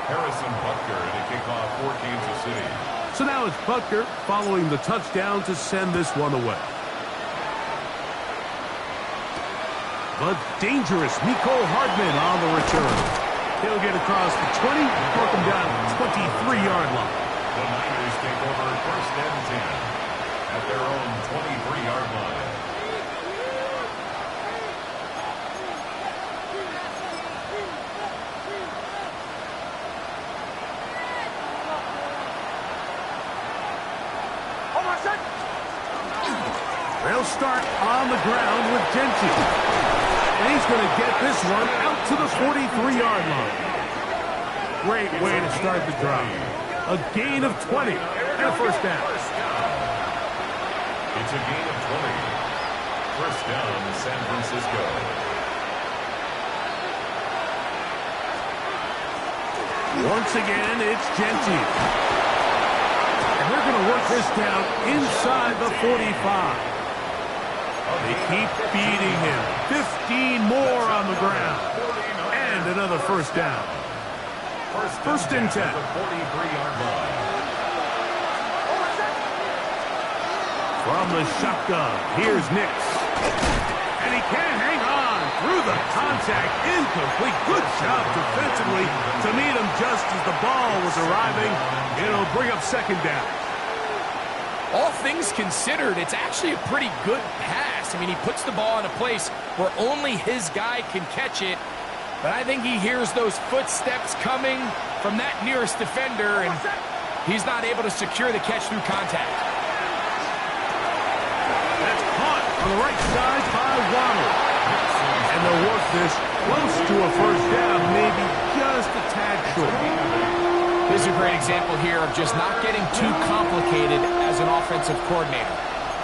To kick off for Kansas City. So now it's Butker following the touchdown to send this one away. But dangerous Mecole Hardman on the return. He'll get across the 20, mark him down at the 23-yard line. The Niners take over 1st and 10 at their own 23-yard line. They'll start on the ground with Genty. And he's going to get this one out to the 43-yard line. Great way to start the drive. A gain of 20 and a 1st down. It's a gain of 20. 1st down, San Francisco. Once again, it's Genty. And they're going to work this down inside the 45. They keep beating him. 15 more on the ground. And another 1st down. 1st and 10. 43-yard line. From the shotgun, here's Nix. And he can't hang on through the contact. Incomplete. Good job defensively to meet him just as the ball was arriving. It'll bring up 2nd down. All things considered, it's actually a pretty good pass. I mean, he puts the ball in a place where only his guy can catch it. But I think he hears those footsteps coming from that nearest defender, and he's not able to secure the catch through contact. That's caught on the right side by Waddle. And they'll work this close to a 1st down, maybe just a tad short. This is a great example here of just not getting too complicated as an offensive coordinator.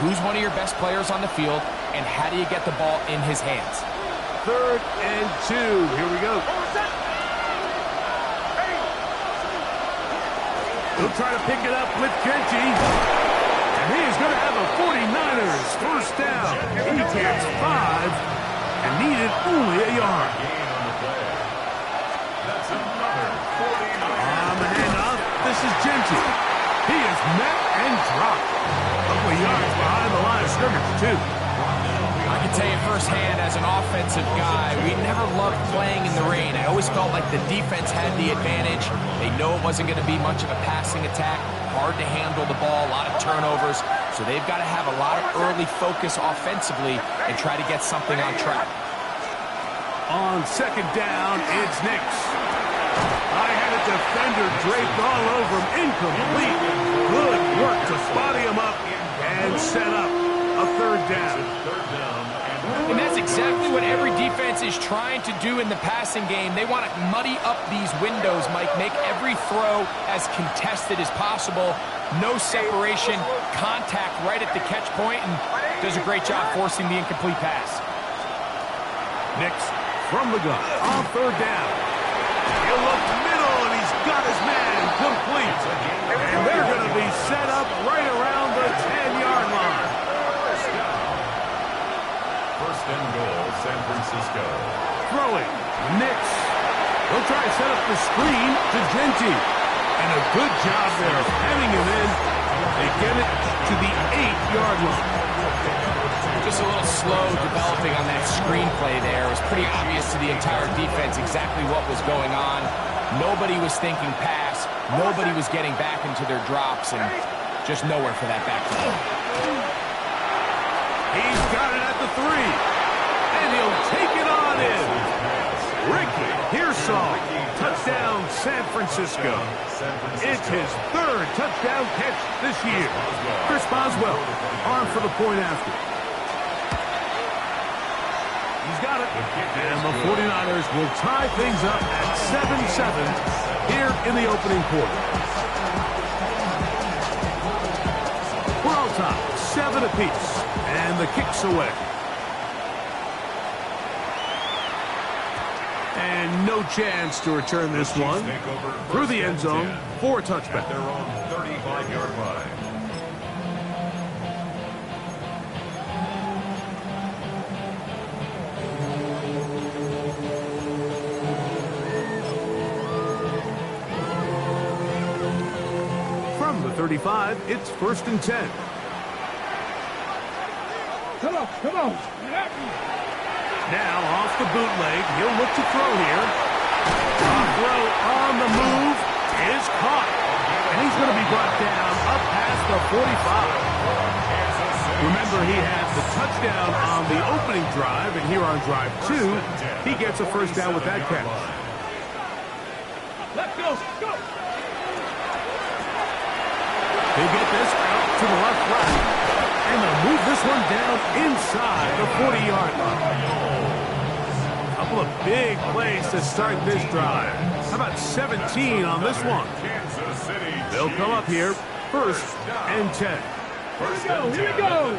Who's one of your best players on the field, and how do you get the ball in his hands? 3rd and 2. Here we go. He'll try to pick it up with Genty. And he is going to have a 49ers 1st down. He gets 5 and needed only a yard. That's another 49. On the handoff, this is Genty. He is met and dropped. A couple of yards behind the line of scrimmage, too. I can tell you firsthand, as an offensive guy, we never loved playing in the rain. I always felt like the defense had the advantage. They know it wasn't going to be much of a passing attack. Hard to handle the ball, a lot of turnovers. So they've got to have a lot of early focus offensively and try to get something on track. On 2nd down, it's Nix. I had a defender draped all over him. Incomplete. Good work to body him up and set up a 3rd down. And that's exactly what every defense is trying to do in the passing game. They want to muddy up these windows, Mike, make every throw as contested as possible. No separation, contact right at the catch point, and does a great job forcing the incomplete pass. Nix from the gun on 3rd down. He'll look middle, and he's got his man complete. And they're going to be set up right around the 10-yard line. 1st and goal, San Francisco. Throwing, Nix. They'll try to set up the screen to Genty. And a good job there of heading him in. They get it to the 8-yard line. Just a little slow developing on that screenplay there. It was pretty obvious to the entire defense exactly what was going on. Nobody was thinking pass. Nobody was getting back into their drops, and just nowhere for that back to go. He's got it at the 3. And he'll take it on in. Ricky Pearsall. Touchdown, San Francisco. It's his 3rd touchdown catch this year. Chris Boswell on for the point after. He's got it. And the 49ers will tie things up at 7-7 here in the opening quarter. We're on top, 7 apiece. And the kick's away. And no chance to return this one through the end zone for a touchback. At their own 35-yard line. the 35. It's 1st and 10. Come on, come on. Now off the bootleg. He'll look to throw here. Throw on the move is caught. And he's going to be brought down up past the 45. Remember, he had the touchdown on the opening drive, and here on drive 2, he gets a first down with that catch. Let's go, go. He'll get this out to the left flat, and they'll move this one down inside the 40-yard line. A couple of big plays to start this drive. How about 17 on this one? They'll come up here, 1st and 10. Here we go.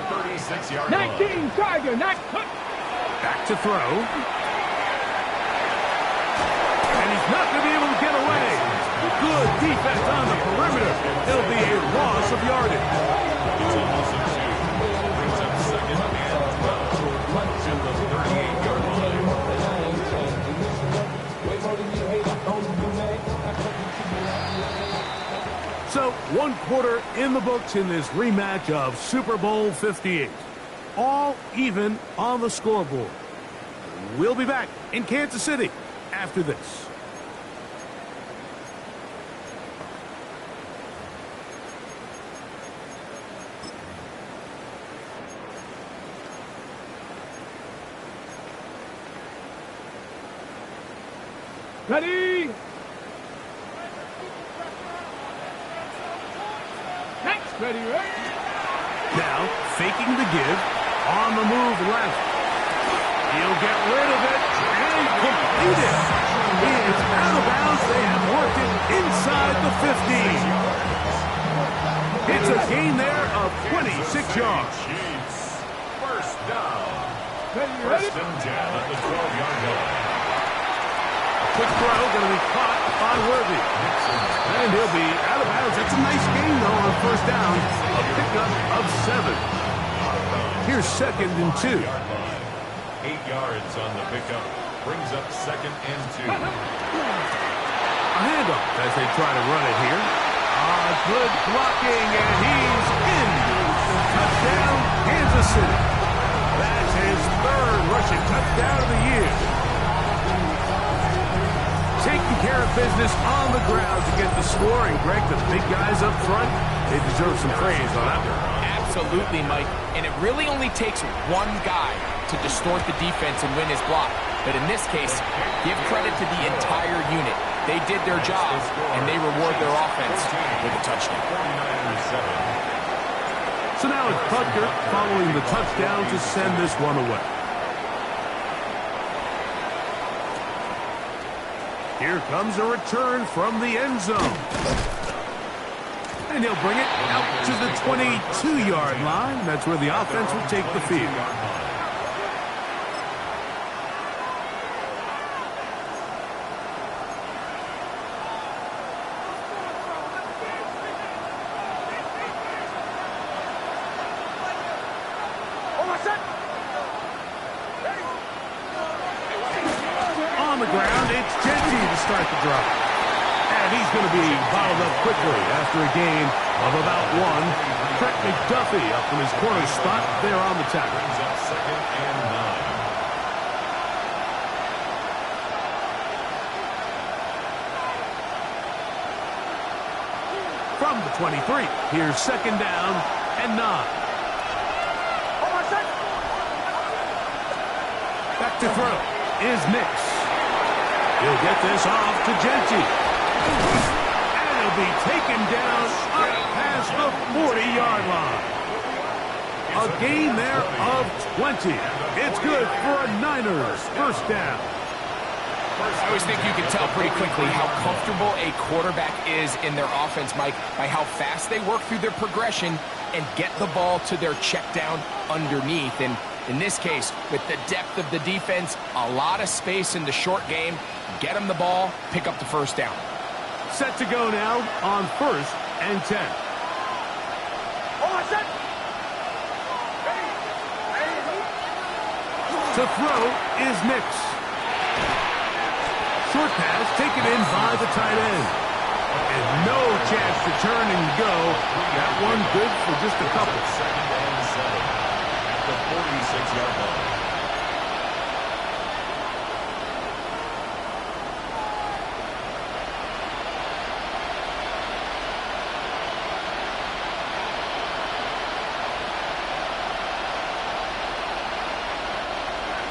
19, Tiger, not cut. Back to throw. And he's not going to be able to get away. Good defense on the perimeter. It'll be a loss of yardage. It's almost a 2. Brings up 2nd and 12 to the 38-yard line. So, 1 quarter in the books in this rematch of Super Bowl 58. All even on the scoreboard. We'll be back in Kansas City after this. Ready? Next, ready, right? Now, faking the give, on the move left. He'll get rid of it, and complete it. He is out of bounds. They have worked it inside the 15. It's a gain there of 26 yards. First down. Ready? 1st and 10 at the 12-yard line. Quick throw, going to be caught by Worthy. And he'll be out of bounds. That's a nice gain, though, on 1st down. A pickup of 7. Here's 2nd and 2. 8 yards on the pickup. Brings up 2nd and 2. A handoff as they try to run it here. Good blocking, and he's in. Touchdown, Kansas City. That's his 3rd rushing touchdown of the year. Taking care of business on the ground to get the score. And Greg, the big guys up front, they deserve some praise on that one. Absolutely, Mike. And it really only takes one guy to distort the defense and win his block. But in this case, give credit to the entire unit. They did their job, and they reward their offense with a touchdown. So now it's Butker following the touchdown to send this one away. Here comes a return from the end zone. And he'll bring it out to the 22-yard line. That's where the offense will take the field. On the ground, it's Genty to start the drive. And he's going to be bottled up quickly after a gain of about 1. Trent McDuffie up from his corner spot there on the tackle. Brings up 2nd and 9. From the 23, here's 2nd down and 9. Back to throw is Nix. He'll get this off to Genty. And he'll be taken down up past the 40-yard line. A gain there of 20. It's good for a Niners first down. I always think you can tell pretty quickly how comfortable a quarterback is in their offense, Mike, by how fast they work through their progression and get the ball to their check down underneath. And in this case, with the depth of the defense, a lot of space in the short game, get them the ball, pick up the first down. Set to go now on 1st and 10. To throw is Nix. Short pass taken in by the tight end. And no chance to turn and go. That one good for just a couple. Second and 7 at the 46-yard line.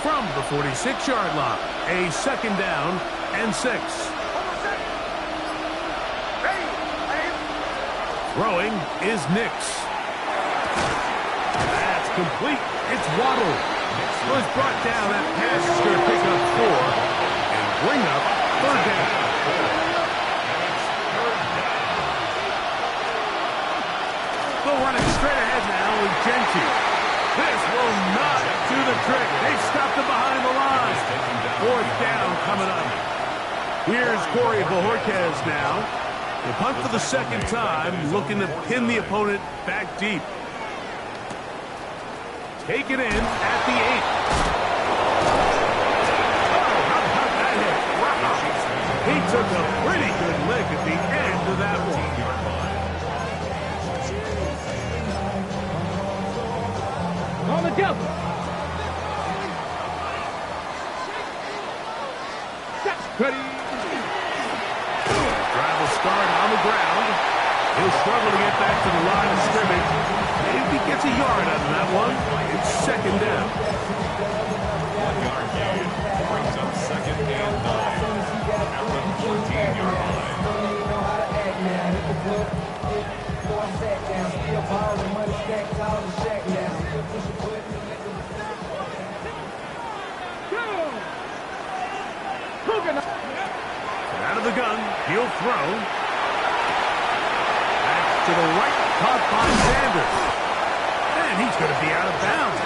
From the 46-yard line, a second down and 6. Throwing is Nix. That's complete. It's Waddle. Was brought down. That pass is going to pick up 4 and bring up third down. They'll run it straight ahead now with Genty. This will not do the trick. They stopped him behind the line. Fourth down coming up. Here's Corey Bojorquez now. They punt for the second time, looking to pin the opponent back deep. Take it in at the 8. Oh, how about that hit? Wow. He took a pretty good lick at the end of that one. On the double. That's ready. Drive will start on the ground. He'll struggle to get back to the line of scrimmage. Maybe gets a yard out of that one. It's second down. 1 yard gain brings up second and 9 at the 14-yard line. Out of the gun, he'll throw. Back to the right, caught by Sanders. And he's going to be out of bounds.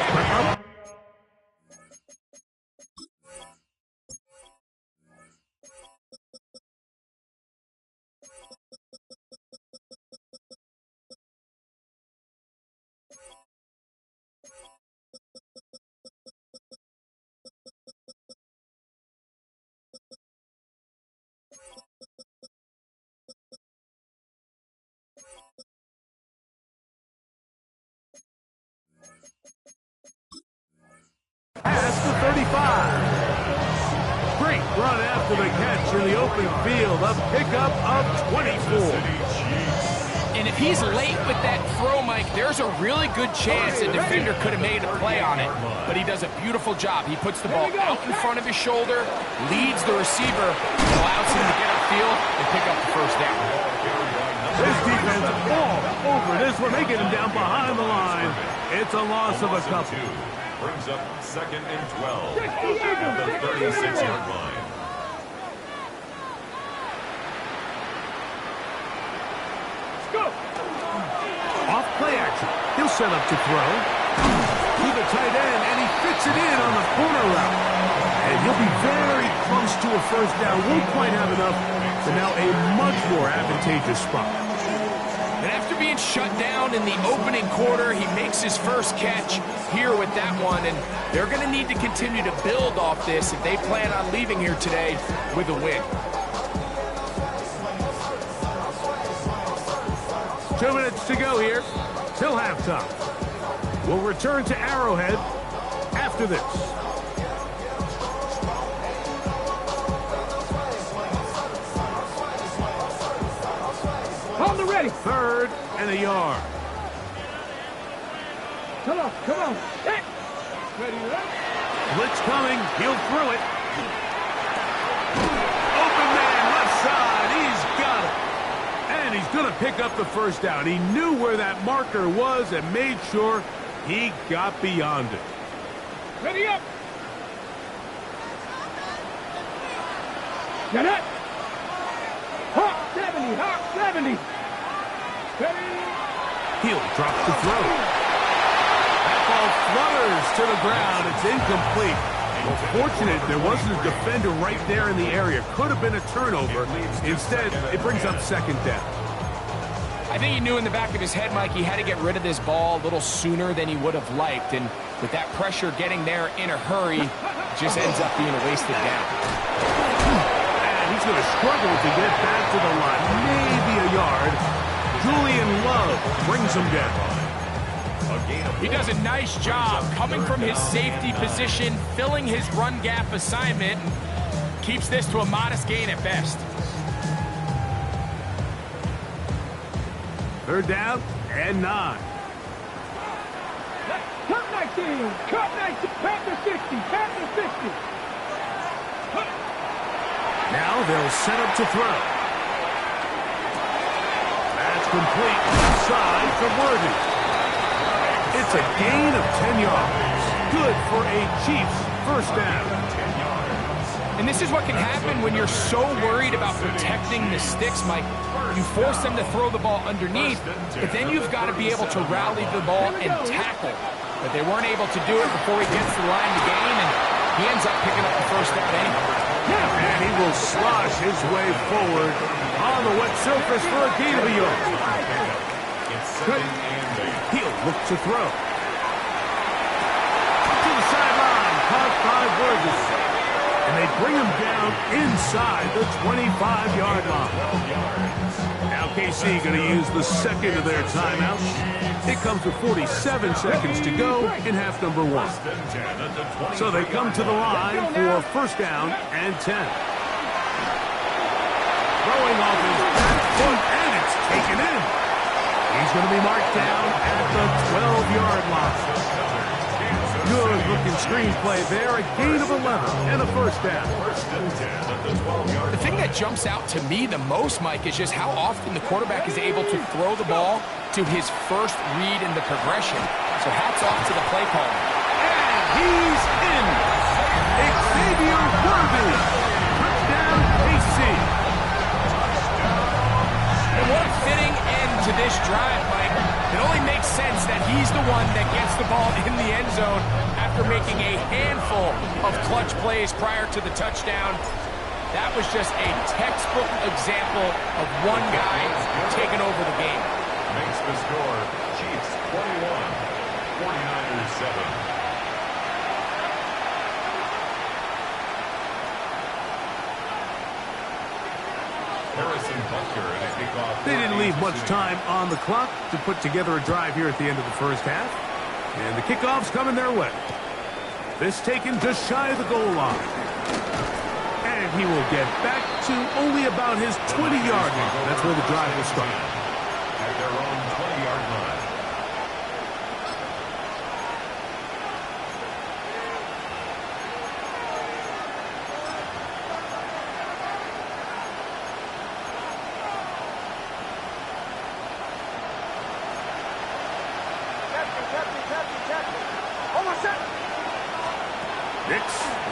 Pass to 35. Great run after the catch in the open field. A pickup of 24. And if he's late with that throw, Mike, there's a really good chance a defender could have made a play on it. But he does a beautiful job. He puts the ball out in front of his shoulder, leads the receiver, allows him to get upfield and pick up the first down. This defense all over this one. They get him down behind the line. It's a loss of a couple. Brings up second and 12 at the 36-yard line. Go. Off play action. He'll set up to throw. To the tight end, and he fits it in on the corner route. And he'll be very close to a first down. Won't quite have enough, but now a much more advantageous spot. And after being shut down in the opening quarter, he makes his first catch here with that one. And they're going to need to continue to build off this if they plan on leaving here today with a win. 2 minutes to go here till halftime. We'll return to Arrowhead after this. On the ready. Third and a yard. Come on, come on. Hey. Ready, ready. Blitz coming. He'll throw it. Open man, left side. He's got it. And he's going to pick up the first down. He knew where that marker was and made sure he got beyond it. Ready up. Get it. Hawk 70, Hawk 70. Ready. He'll drop the throw. That ball flutters to the ground. It's incomplete. Well, fortunate there wasn't a defender right there in the area. Could have been a turnover. Instead, it brings up second down. I think he knew in the back of his head, Mike, he had to get rid of this ball a little sooner than he would have liked. And with that pressure getting there in a hurry, it just ends up being a wasted down. And he's going to struggle to get back to the line. Maybe a yard. Julian Love brings him down. He does a nice job coming from his safety position, filling his run gap assignment, and keeps this to a modest gain at best. Third down and 9. Cut 19. Cut 19. Panther 60. Panther 60. Now they'll set up to throw. That's complete inside to Worthy. It's a gain of 10 yards. Good for a Chiefs first down. And this is what can happen when you're so worried about protecting the sticks, Mike. You force them to throw the ball underneath, but then you've got to be able to rally the ball and tackle. But they weren't able to do it before he gets to the line to gain, and he ends up picking up the first down anyway. And he will slosh his way forward on the wet surface for a gain of a yard. He'll look to throw. To the sideline, caught by Worthy. And they bring him down inside the 25-yard line. Now KC going to use the second of their timeouts. It comes with 47 seconds to go in half number 1. So they come to the line for first down and 10. Throwing off his back foot, and it's taken in. He's going to be marked down at the 12-yard line. Good-looking screenplay there. A gain of 11 and a first down. The thing that jumps out to me the most, Mike, is just how often the quarterback is able to throw the ball to his first read in the progression. So hats off to the play caller. And he's in. Xavier Worthy. Touchdown, KC. And what a fitting end to this drive, Mike. It only makes sense that he's the one that gets the ball in the end zone after making a handful of clutch plays prior to the touchdown. That was just a textbook example of one guy taking over the game. Makes the score Chiefs 21, 49ers 7. They didn't leave much time on the clock to put together a drive here at the end of the first half. And the kickoff's coming their way. This taken just shy of the goal line. And he will get back to only about his 20-yard line. That's where the drive will start. At their own 20-yard line.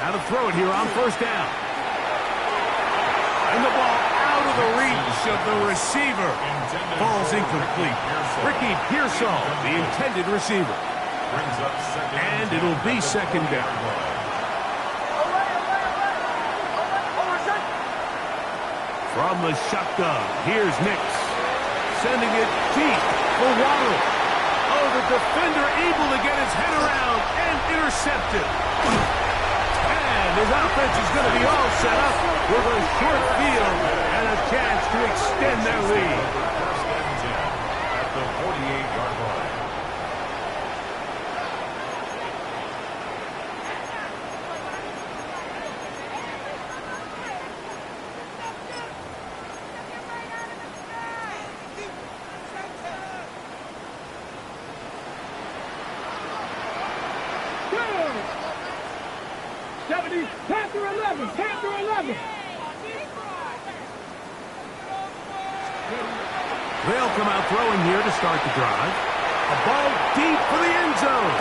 Now to throw it here on first down. And the ball out of the reach of the receiver. Ball's incomplete. Ricky Pearsall, the intended receiver. And it'll be second down. From the shotgun, here's Nix. Sending it deep for Waddle. Oh, the defender able to get his head around and intercepted. And his offense is going to be all set up with a short field and a chance to extend their lead. First and 10 at the 48-yard line. Panther 11. Panther 11. They'll come out throwing here to start the drive. A ball deep for the end zone.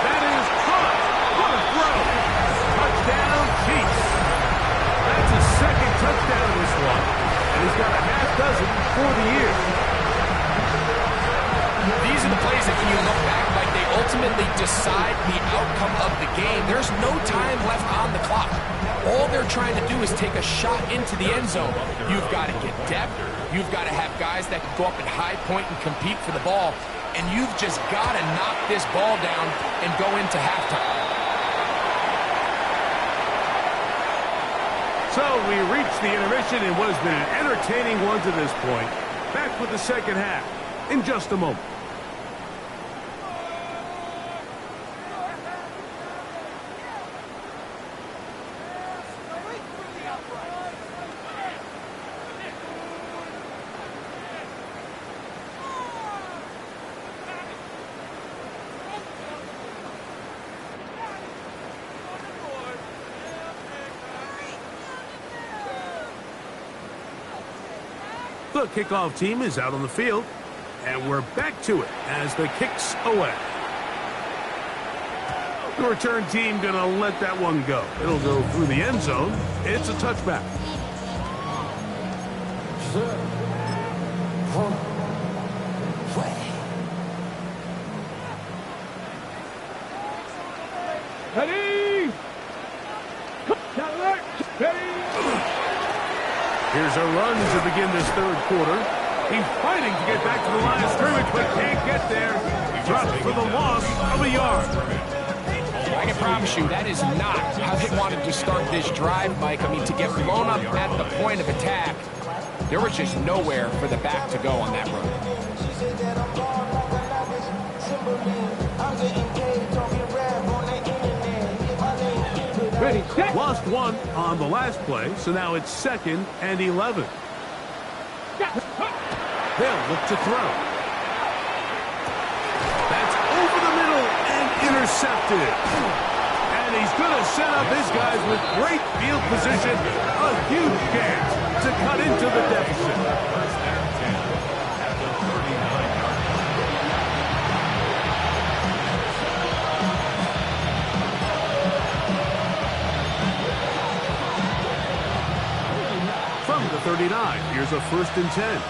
That is caught. What a throw. Touchdown, Chiefs. That's his second touchdown of this one. And he's got a half dozen for the year. These are the plays that when you look back, like they ultimately decide the outcome of the game. There's no time left on the clock. All they're trying to do is take a shot into the end zone. You've got to get depth. You've got to have guys that can go up at high point and compete for the ball. And you've just got to knock this ball down and go into halftime. So we reached the intermission in what has been an entertaining one to this point. Back with the second half in just a moment. The kickoff team is out on the field, and we're back to it as the kick's away. The return team going to let that one go. It'll go through the end zone. It's a touchback. Ready? Ready? Here's a run to begin this third quarter. He's fighting to get back to the line of scrimmage, but can't get there. Dropped for the loss of a yard. I can promise you that is not how they wanted to start this drive, Mike. I mean, to get blown up at the point of attack, there was just nowhere for the back to go on that run. Ready, set. Lost one on the last play, so now it's 2nd and 11. They'll look to throw. That's over the middle and intercepted. And he's going to set up his guys with great field position. A huge chance to cut into the deficit. First and 10 at the 39-yard From the 39, here's a 1st and 10.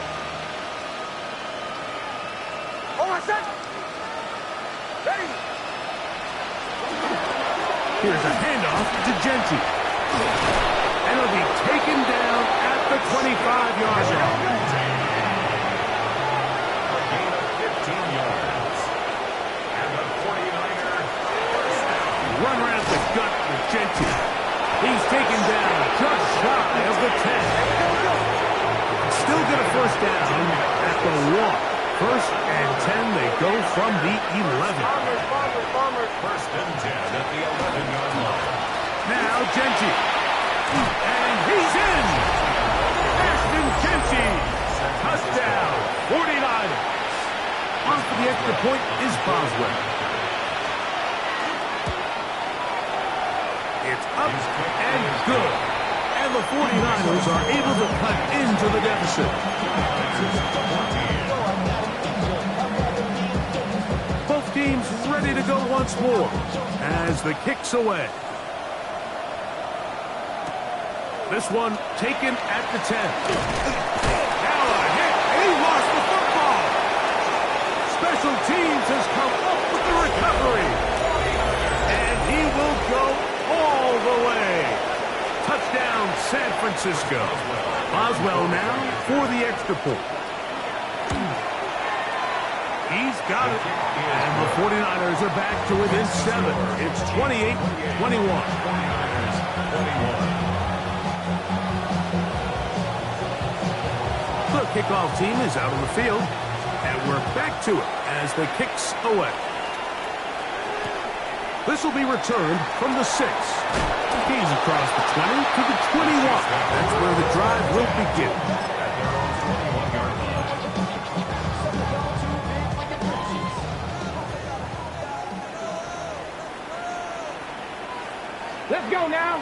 Here's a handoff to Genty. And it'll be taken down at the 25-yard line. A gain of 15 yards. And the 49er first down. Run around the gut with Genty. He's taken down just shy of the 10. Still get a first down at the 1. 1st and 10, they go from the 11. First and 10 at the 11-yard line. Now Genty. And he's in. Ashton Genty. Touchdown. 49ers. On for the extra point is Boswell. It's up and good. And the 49ers are able to cut into the deficit. Both teams ready to go once more as the kick's away. This one taken at the 10. Now a hit. He lost the football. Special teams has come up with the recovery. And he will go all the way. Touchdown, San Francisco. Boswell now for the extra point. He's got it. And the 49ers are back to within 7. It's 28-21. The kickoff team is out on the field. And we're back to it as the kick's away. This will be returned from the 6. He's across the 20 to the 21. That's where the drive will begin. Let's go now.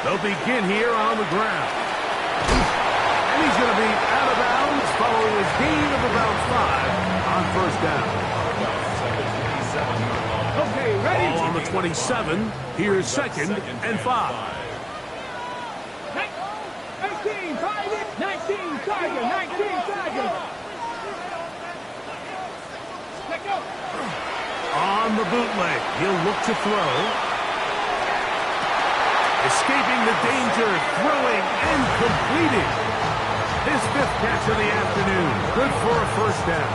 They'll begin here on the ground. And he's going to be out of bounds following a gain of about 5 on first down. Okay, ready? Ball on the 27. Here's 2nd and 5. 19, Tiger. 19, Tiger. 19, Tiger. Let go. On the bootleg, he'll look to throw. Escaping the danger, throwing and completing. His 5th catch of the afternoon. Good for a first down.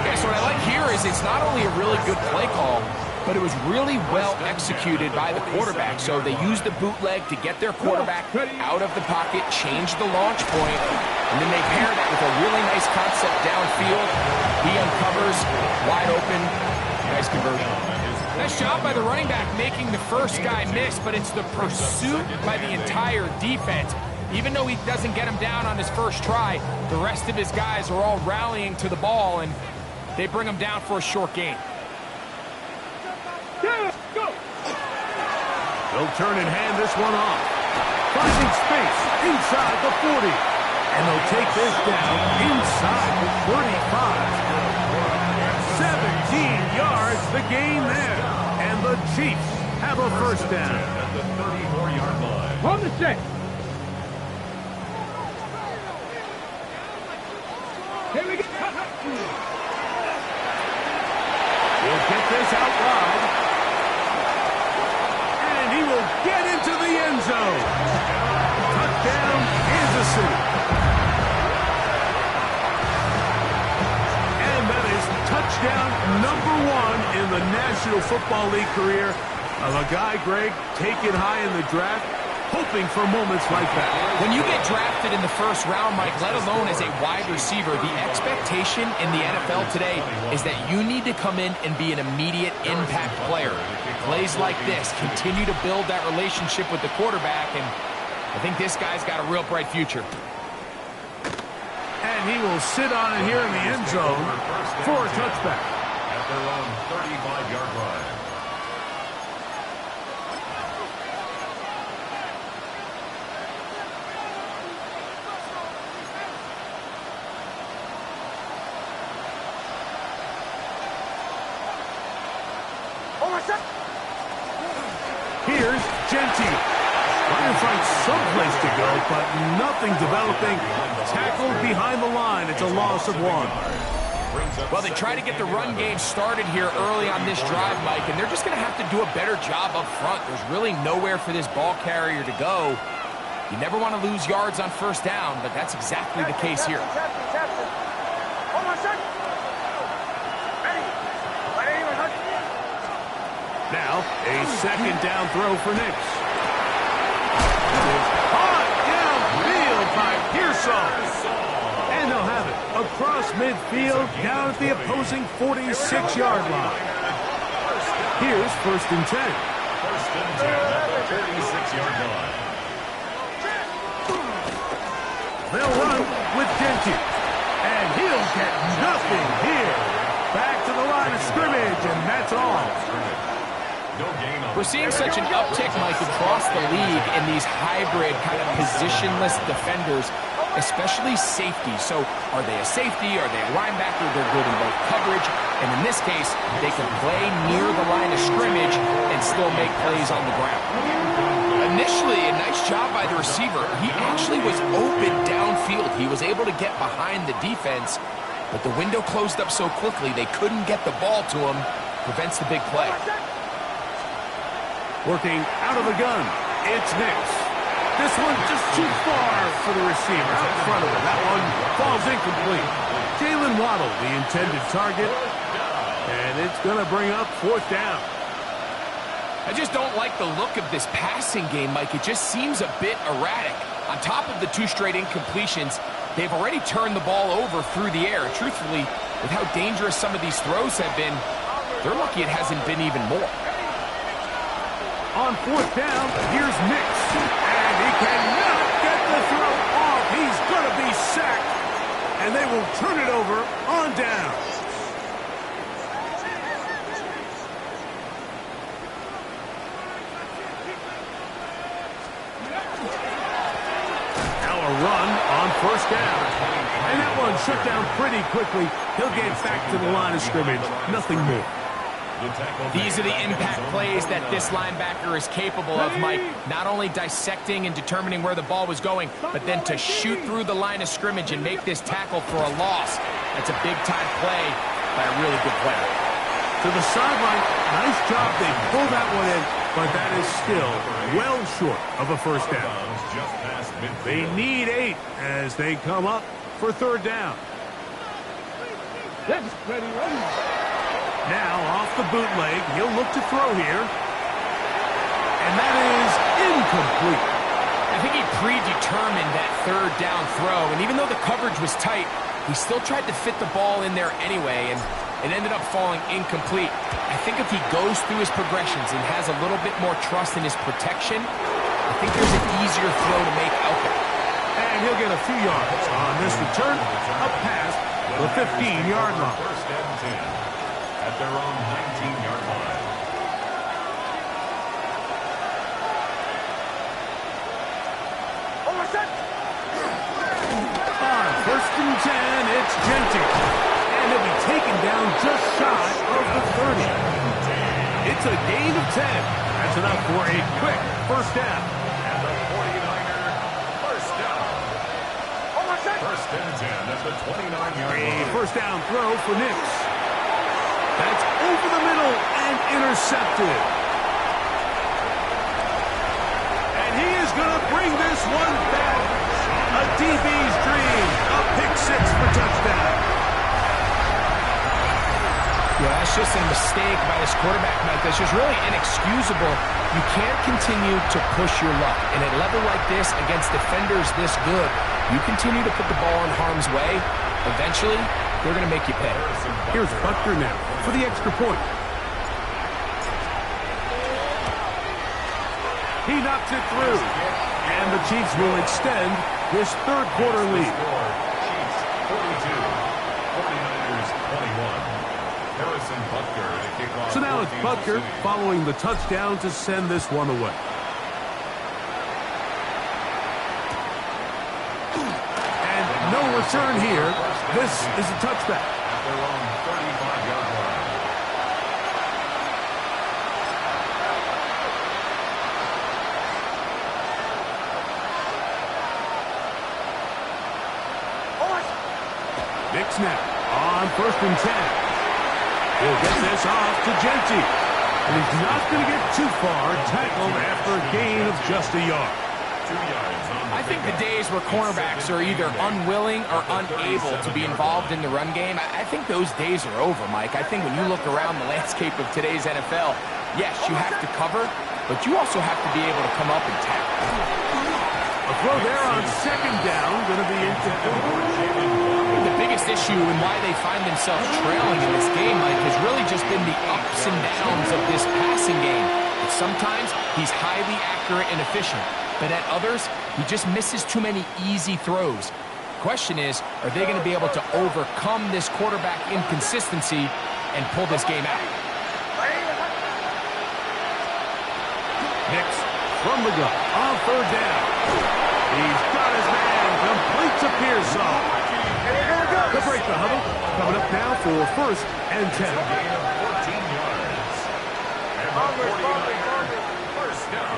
Yeah, so what I like here is it's not only a really good play call, but it was really well executed by the quarterback. So they used the bootleg to get their quarterback out of the pocket, change the launch point, and then they paired it with a really nice concept downfield. He uncovers, wide open, nice conversion. Nice job by the running back making the first guy miss, but it's the pursuit by the entire defense. Even though he doesn't get him down on his first try, the rest of his guys are all rallying to the ball, and they bring him down for a short gain. They'll turn and hand this one off. Finding space inside the 40. And they'll take this down inside the 35. 17 yards, the gain there. And the Chiefs have a first down. At the 34-yard line. On the set. Here we go. He'll get this out wide. And he will get into the end zone. Touchdown, Kansas City. And that is touchdown number 1 in the National Football League career of a guy, Greg, taken high in the draft, hoping for moments like that. When you get drafted in the first round, Mike, let alone as a wide receiver, the expectation in the NFL today is that you need to come in and be an immediate impact player. Plays like this continue to build that relationship with the quarterback, and I think this guy's got a real bright future. And he will sit on it here in the end zone for a touchback. At their own 35-yard line. Here's Genty. Trying to find someplace to go, but nothing developing. Tackled behind the line. It's a loss of 1. Well, they try to get the run game started here early on this drive, Mike, and they're just going to have to do a better job up front. There's really nowhere for this ball carrier to go. You never want to lose yards on first down, but that's exactly the case here. Now, a second down throw for Nix. Caught downfield by Pearsall. And they'll have it across midfield down at the opposing 46-yard line. Here's 1st and 10. 1st and 10 at the 36-yard line. They'll run with Genty. And he'll get nothing here. Back to the line of scrimmage, and that's all. We're seeing such an uptick, Mike, across the league in these hybrid kind of positionless defenders, especially safety. So are they a safety? Are they a linebacker? They're good in both coverage. And in this case, they can play near the line of scrimmage and still make plays on the ground. Initially, a nice job by the receiver. He actually was open downfield. He was able to get behind the defense, but the window closed up so quickly they couldn't get the ball to him. Prevents the big play. Working out of the gun, it's Nix. This one just too far for the receiver out in front of him. That one falls incomplete. Jalen Waddle, the intended target, and it's going to bring up 4th down. I just don't like the look of this passing game, Mike. It just seems a bit erratic. On top of the 2 straight incompletions, they've already turned the ball over through the air. Truthfully, with how dangerous some of these throws have been, they're lucky it hasn't been even more. On 4th down, here's Nix. And he cannot get the throw off. He's going to be sacked. And they will turn it over on down. Now a run on 1st down. And that one shut down pretty quickly. He'll get back to the line of scrimmage. Nothing more. These are the impact plays that this linebacker is capable of, Mike. Not only dissecting and determining where the ball was going, but then to shoot through the line of scrimmage and make this tackle for a loss. That's a big-time play by a really good player. To the sideline, nice job. They pull that one in, but that is still well short of a first down. They need 8 as they come up for 3rd down. Ready. Now off the bootleg, he'll look to throw here. And that is incomplete. I think he predetermined that third down throw, and even though the coverage was tight, he still tried to fit the ball in there anyway, and it ended up falling incomplete. I think if he goes through his progressions and has a little bit more trust in his protection, I think there's an easier throw to make out there. And he'll get a few yards on this return, up past the 15-yard line. First and 10 at their own 19-yard line. On first and 10, it's Genty. And he'll be taken down just shy of the 30. It's a gain of 10. That's enough for a quick first down. And the 49er first down. First and 10 at the 29-yard A line. first down throw for Nix. That's over the middle and intercepted. And he is going to bring this one back. A DB's dream. A pick six for touchdown. Yeah, that's just a mistake by this quarterback, Mike. That's just really inexcusable. You can't continue to push your luck. And at a level like this, against defenders this good, you continue to put the ball in harm's way, eventually, they're going to make you pay. Here's Butker now for the extra point. He knocks it through. And the Chiefs will extend this third quarter lead. Chiefs 42, 49ers 21. Harrison Butker to kick off. So now it's Butker following the touchdown to send this one away. And no return here. This is a touchback. At their own 35-yard line. Nix now on first and 10. He'll get this off to Genty. And he's not going to get too far. Tackled after a gain of just a yard. 2 yards on the I think the days where cornerbacks are either unwilling or unable to be involved in the run game, I think those days are over, Mike. I think when you look around the landscape of today's NFL, yes, you have to cover, but you also have to be able to come up and tackle. A throw there on second down, going to be incomplete. The biggest issue and why they find themselves trailing in this game, Mike, has really just been the ups and downs of this passing game. And sometimes he's highly accurate and efficient, but at others, he just misses too many easy throws. Question is, are they going to be able to overcome this quarterback inconsistency and pull this game out? Nix from the gun on third down. He's got his man, complete to Pearsall. They'll break the huddle. Coming up now for first and 10. gain of 14 yards. And the 49er first down.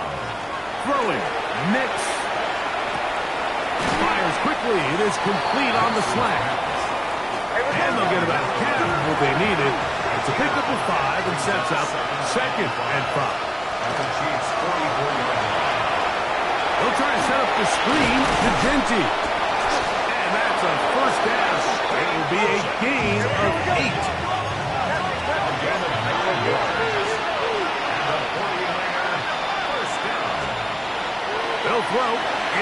Throwing, Nix. Fires quickly. It is complete on the slant. And they'll get about half of what they needed. It's a pickup of 5 and sets up second and 5. At the Chiefs 44-yard line. They'll try to set up the screen to Genty. And that's a first down. It will be a gain of 8. A gain of 9 yards. And the 49er first down. They'll throw.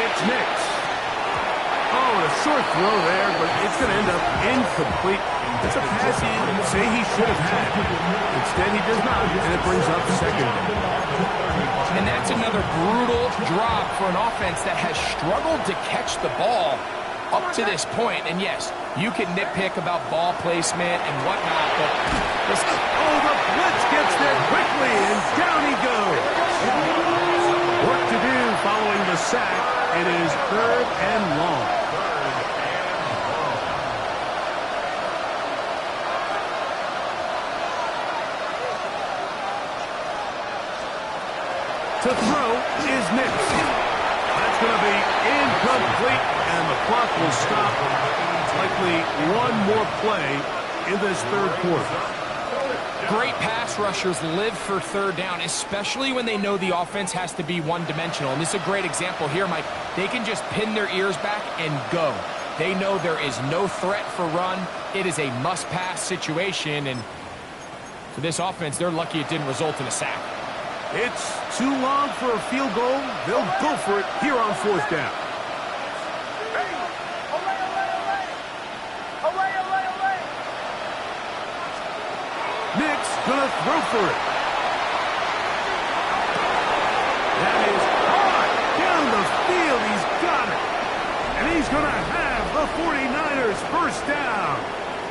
It's Nix. Oh, and a short throw there, but it's going to end up incomplete. It's a pass he didn't say he should have had. Instead, he does not, and it brings up second. And that's another brutal drop for an offense that has struggled to catch the ball up to this point. And yes, you can nitpick about ball placement and whatnot, but listen. Oh, the blitz gets there quickly, and down he goes. Work to do following the sack. It is third and long. To throw is Nix. That's going to be incomplete, and the clock will stop. Likely one more play in this third quarter. Great pass rushers live for third down, especially when they know the offense has to be one-dimensional. And this is a great example here, Mike. They can just pin their ears back and go. They know there is no threat for run. It is a must-pass situation, and For this offense, they're lucky it didn't result in a sack. It's too long for a field goal. They'll go for it here on 4th down. Nick's going to throw for it. That is hard down the field. He's got it. And he's going to have the 49ers first down.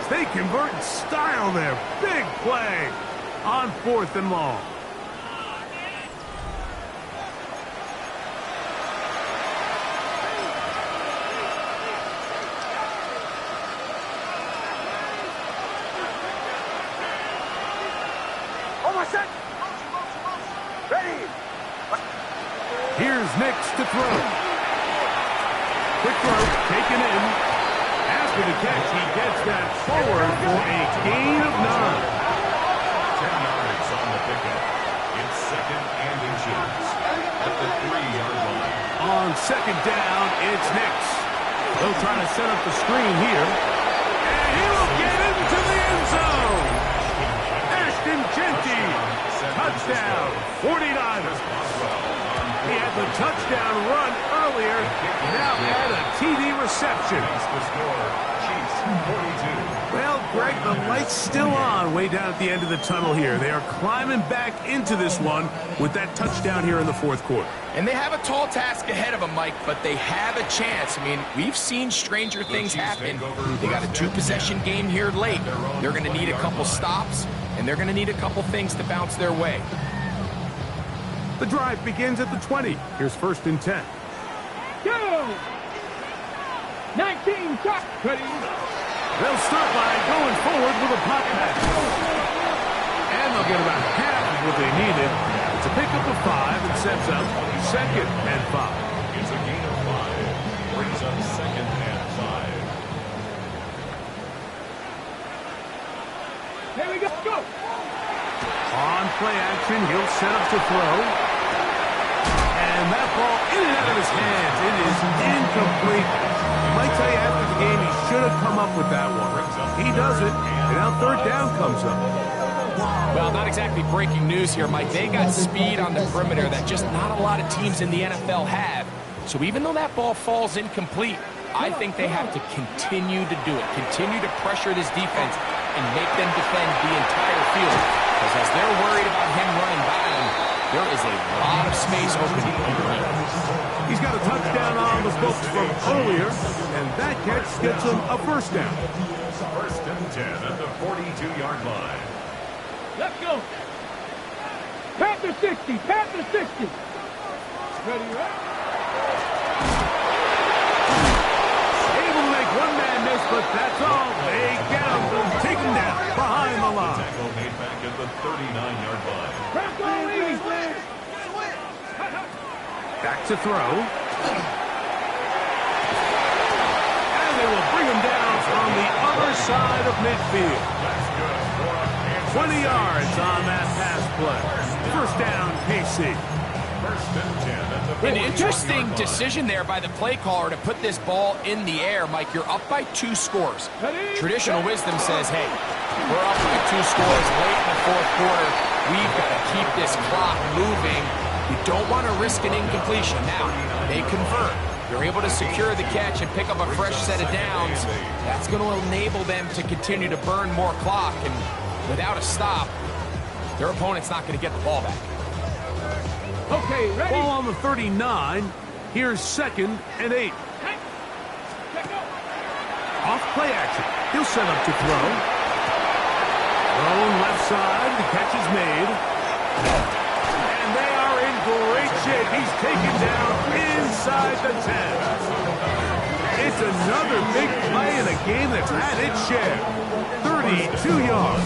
They convert in style there. Big play on 4th and long. Here's Nix to throw. Quick throw, taken in. After the catch, he gets that forward for a gain of 9. 10 yards on the pickup. It's 2nd and inches at the 3-yard line. On 2nd down, it's Nix. They'll try to set up the screen here. And he'll get into the end zone. Ashton Genty. Touchdown, 49ers. He had the touchdown run earlier. Now had a TD reception. Well, Greg, the light's still on way down at the end of the tunnel here. They are climbing back into this one with that touchdown here in the 4th quarter. And they have a tall task ahead of them, Mike, but they have a chance. I mean, we've seen stranger things happen. They got a 2-possession game here late. They're going to need a couple stops, and they're going to need a couple things to bounce their way. The drive begins at the 20. Here's 1st and 10. Go! 19, shot. Ready. They'll start by going forward with a pocket pass. And they'll get about half of what they needed. It's a pickup of 5 and sets up 2nd and 5. It's a gain of 5. Brings up 2nd and 5. Here we go. Go! On play action, he'll set up to throw. And that ball in and out of his hands. It is incomplete. Might tell you after the game he should have come up with that one. He does it, and now 3rd down comes up. Well, not exactly breaking news here, Mike. They got speed on the perimeter that just not a lot of teams in the NFL have. So even though that ball falls incomplete, I think they have to continue to do it. Continue to pressure this defense and make them defend the entire field. Because as they're worried about him running by them, there is a lot of space opening underneath. He's got a touchdown on the books from earlier, and that catch gets him a first down. 1st and 10 at the 42-yard line. Let's go. Panther 60. Panther 60. Ready, right? Able to make one man miss, but that's all. They get him. Take him down behind the line. Tackle made back at the 39-yard line. Back to throw. And they will bring him down on the other side of midfield. 20 yards on that pass play. First down, KC. 1st and 10 at the An 40-yard interesting line. decision there by the play caller to put this ball in the air. Mike, you're up by 2 scores. Traditional wisdom says, hey, we're up by 2 scores late in the 4th quarter. We've got to keep this clock moving. We don't want to risk an incompletion. Now, they convert. They're able to secure the catch and pick up a fresh set of downs. That's going to enable them to continue to burn more clock. And without a stop, their opponent's not going to get the ball back. Okay, ready? Ball on the 39. Here's 2nd and 8. Off play action. He'll set up to throw. Thrown left side. The catch is made. And they are in great shape. He's taken down inside the 10. It's another big play in a game that's had its share. 32 yards.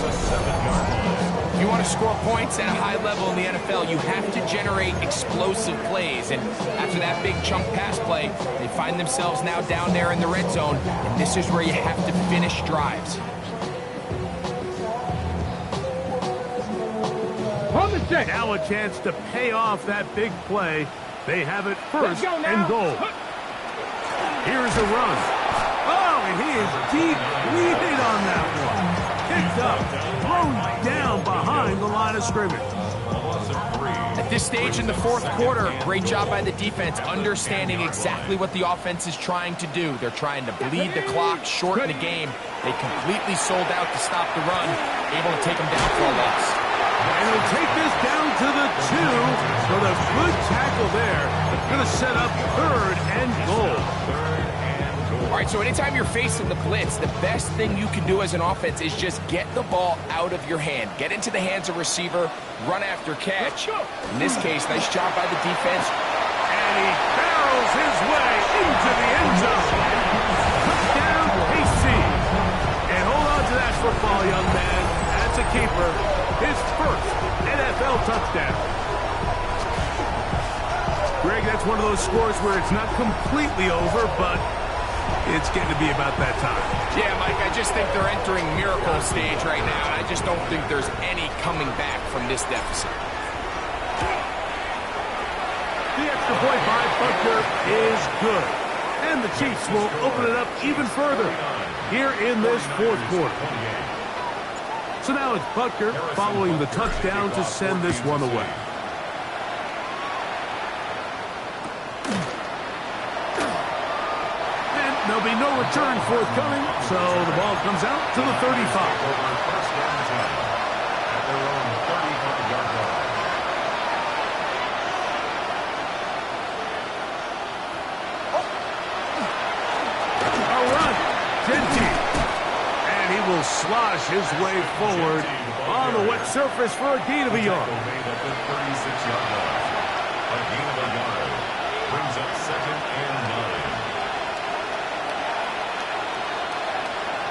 If you want to score points at a high level in the NFL, you have to generate explosive plays. And after that big chunk pass play, they find themselves now down there in the red zone. And this is where you have to finish drives. Now a chance to pay off that big play. They have it 1st and goal. Here's a run. Oh, and he is deep lead on that one. picked up, thrown down behind the line of scrimmage. At this stage in the fourth quarter, great job by the defense, understanding exactly what the offense is trying to do. They're trying to bleed the clock, shorten the game. They completely sold out to stop the run, able to take them down for a loss. And he'll take this down to the 2 with a good tackle there. Going to set up 3rd and goal. All right, so anytime you're facing the blitz, the best thing you can do as an offense is just get the ball out of your hand. Get into the hands of receiver, run after catch. In this case, nice job by the defense. And he barrels his way into the end zone. Touchdown, KC. And hold on to that football, young man. That's a keeper. His first NFL touchdown. Greg, that's one of those scores where it's not completely over, but it's getting to be about that time. Yeah, Mike, I just think they're entering miracle stage right now, and I just don't think there's any coming back from this deficit. The extra point by Butker is good. And the Chiefs will open it up even further here in this fourth quarter. So now it's Butker following the touchdown to send this one away. There'll be no return forthcoming, so the ball comes out to the 35. A run, Gentile. And he will slosh his way forward on the wet surface for a gain of a yard. Brings up 2nd and 9.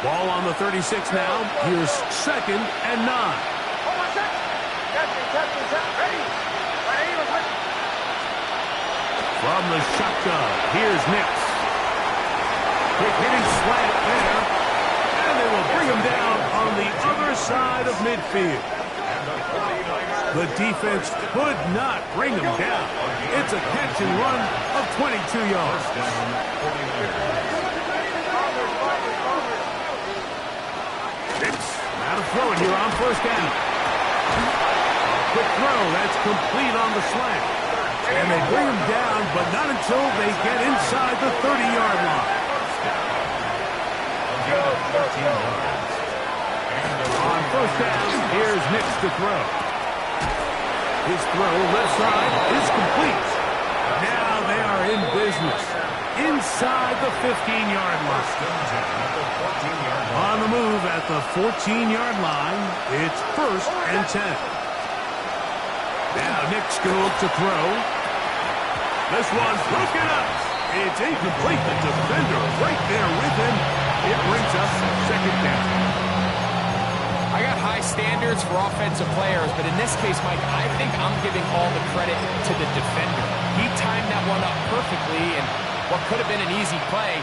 Ball on the 36 now. Here's 2nd and 9. From the shotgun, here's Nix. Quick hitting slant there. And they will bring him down on the other side of midfield. The defense could not bring him down. It's a catch and run of 22 yards. Now to throw it here on 1st down. Quick throw, that's complete on the slant. And they bring him down, but not until they get inside the 30-yard line. On 1st down, here's Nix to throw. His throw left side is complete. Now they are in business inside the 15-yard line. On the move at the 14-yard line, it's 1st and 10. Now Nick's going to look to throw. This one's broken up. It's incomplete. The defender right there with him. It brings us 2nd down. I got high standards for offensive players, but in this case, Mike, I think I'm giving all the credit to the defender. He timed that one up perfectly, and what could have been an easy play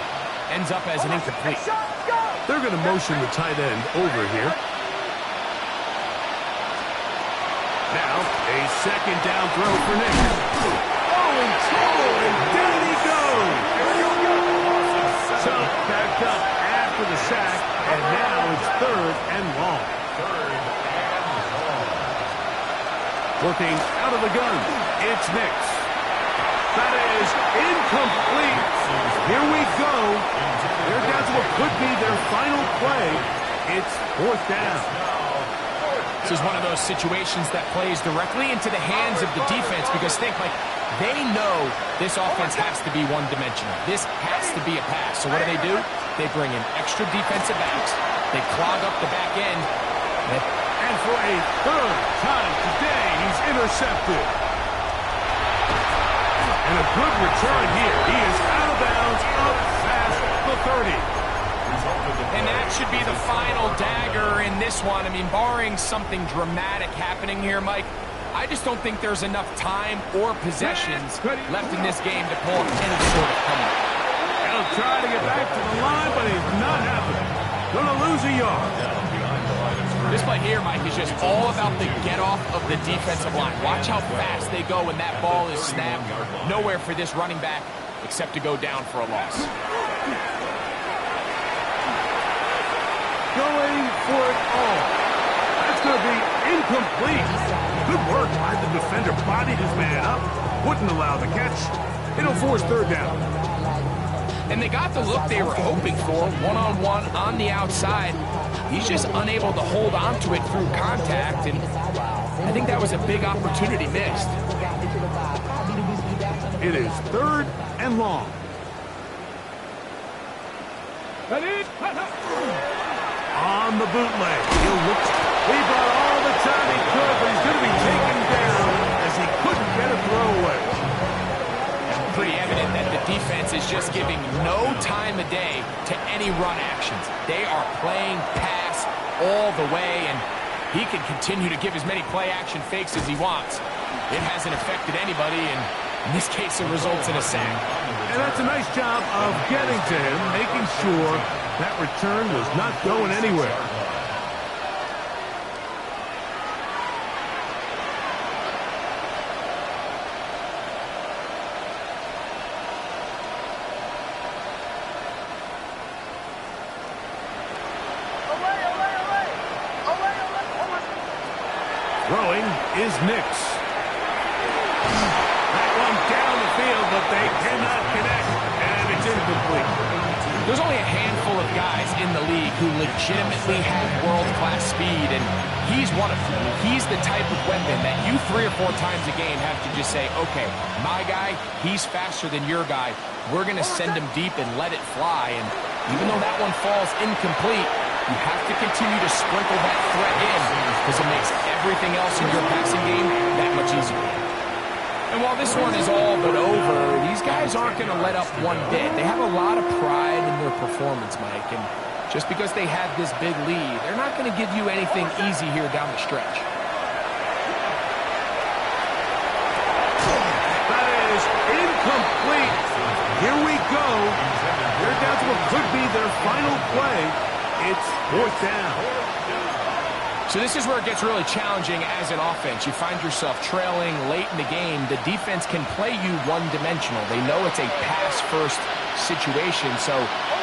ends up as an incomplete. They're going to motion the tight end over here. Now, a 2nd down throw for Nick. Oh, in trouble, and down he goes. So, backed up after the sack, and now it's 3rd and long. Looking out of the gun, it's Nix. That is incomplete. Here we go. They're down to what could be their final play. It's 4th down. This is one of those situations that plays directly into the hands of the defense because think, like, they know this offense has to be one-dimensional. This has to be a pass. So what do? They bring in extra defensive backs. They clog up the back end. And for a 3rd time today, he's intercepted. And a good return here. He is out of bounds, up past the 30. And that should be the final dagger in this one. I mean, barring something dramatic happening here, Mike, I just don't think there's enough time or possessions left in this game to pull any sort of comeback. He'll try to get back to the line, but it's not happening. Gonna lose a yard. This play here, Mike, is just all about the get-off of the defensive line. Watch how fast they go when that ball is snapped. Nowhere for this running back except to go down for a loss. Going for it all. That's going to be incomplete. Good work by the defender. Bodied his man up. Wouldn't allow the catch. It'll force third down. And they got the look they were hoping for, one-on-one on the outside. He's just unable to hold on to it through contact, and I think that was a big opportunity missed. It is third and long. On the bootleg. He'll look. He brought all the time he could, but he's going to be taken down as he couldn't get a throw away. Pretty evident that the defense is just giving no time of day to any run actions. They are playing pass all the way, and he can continue to give as many play-action fakes as he wants. It hasn't affected anybody, and in this case, it results in a sack. And that's a nice job of getting to him, making sure that return was not going anywhere. Throwing is Nix. That one down the field, but they cannot connect, and it's incomplete. There's only a handful of guys in the league who legitimately have world-class speed, and he's one of them. He's the type of weapon that you 3 or 4 times a game have to just say, okay, my guy, he's faster than your guy. We're going to send him deep and let it fly, and even though that one falls incomplete, you have to continue to sprinkle that threat in because it makes everything else in your passing game that much easier. And while this one is all but over, these guys aren't going to let up one bit. They have a lot of pride in their performance, Mike, and just because they have this big lead, they're not going to give you anything easy here down the stretch. That is incomplete. Here we go. They're down to what could be their final play. It's fourth down. So this is where it gets really challenging as an offense. You find yourself trailing late in the game. The defense can play you one-dimensional. They know it's a pass-first situation, so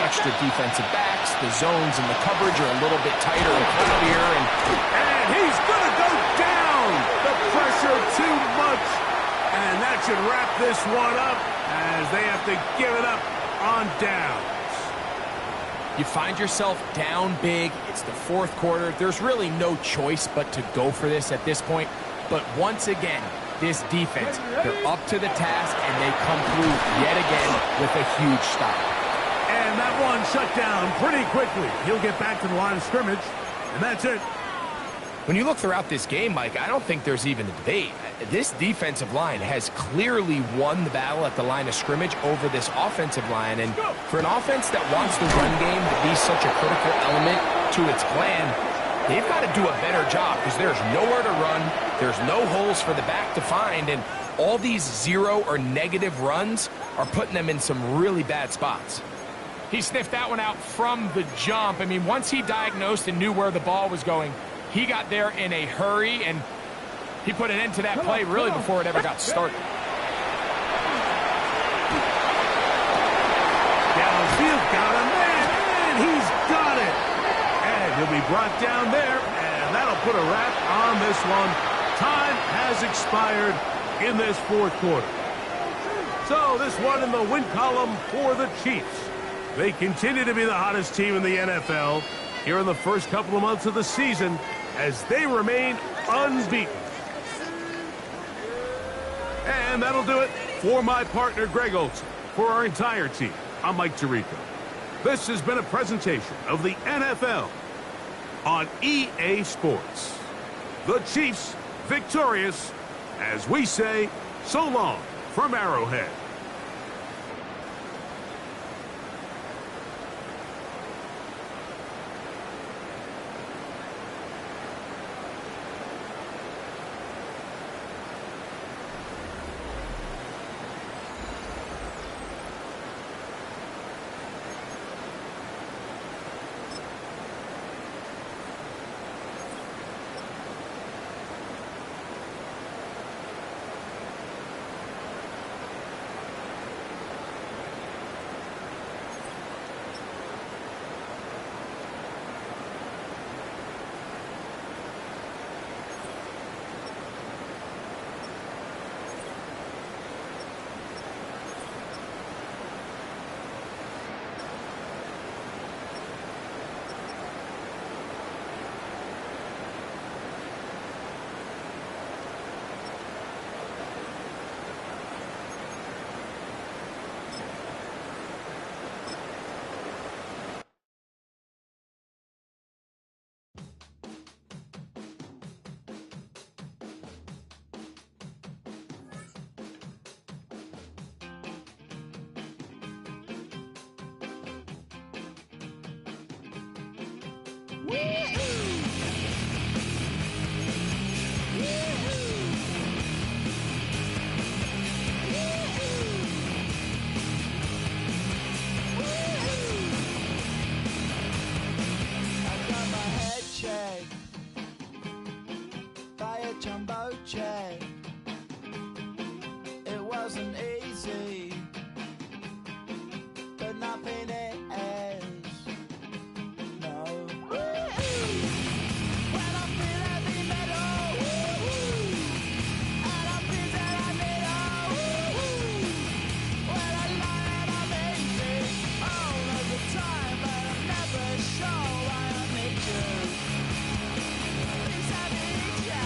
extra defensive backs, the zones and the coverage are a little bit tighter and cloudier. And he's going to go down. The pressure too much. And that should wrap this one up as they have to give it up on down. You find yourself down big. It's the fourth quarter. There's really no choice but to go for this at this point. But once again, this defense, they're up to the task, and they come through yet again with a huge stop. And that one shut down pretty quickly. He'll get back to the line of scrimmage, and that's it. When you look throughout this game, Mike, I don't think there's even a debate. This defensive line has clearly won the battle at the line of scrimmage over this offensive line. And for an offense that wants the run game to be such a critical element to its plan, they've got to do a better job because there's nowhere to run. There's no holes for the back to find. And all these zero or negative runs are putting them in some really bad spots. He sniffed that one out from the jump. I mean, once he diagnosed and knew where the ball was going, he got there in a hurry, and he put an end to that play really before it ever got started. Downfield, got a man, and he's got it. And he'll be brought down there, and that'll put a wrap on this one. Time has expired in this fourth quarter. So this one in the win column for the Chiefs. They continue to be the hottest team in the NFL here in the first couple of months of the season as they remain unbeaten. And that'll do it for my partner, Greg Olson. For our entire team, I'm Mike Tirico. This has been a presentation of the NFL on EA Sports. The Chiefs victorious as we say so long from Arrowhead. By a jumbo jet. It wasn't easy, but nothing is. No. When I feel heavy metal, and I feel that I need when I lie and I'm easy all of the time, but I'm never sure why I need you. Please I need you.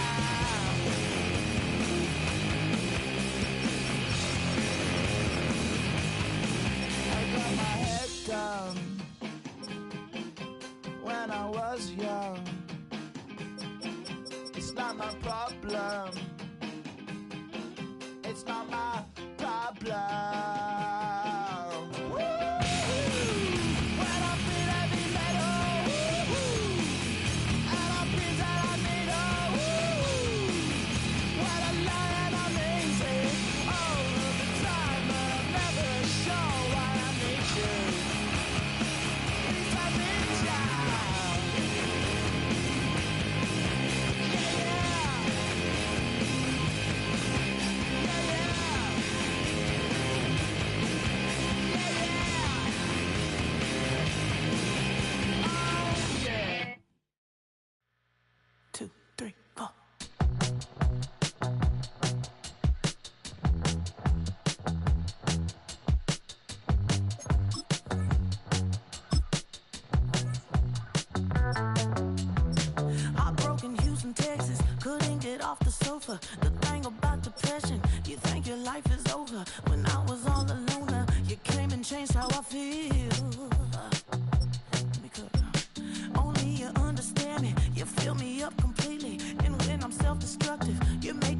Got my head down when I was young. It's not my problem. It's not my problem. When I feel heavy metal, and I feel that I need when I lie and I'm easy all of the time, but I'm never sure why I need you. Please I need you. Yeah, yeah. Yeah, yeah. Yeah, yeah. Oh, yeah. 2, 3, 4. Heartbroken Houston, Texas, couldn't get off the sofa. The thing about depression, you think your life is over. When I was all alone, you came and changed how I feel. Let me cook. Only you understand me, you fill me up completely. And when I'm self-destructive, you make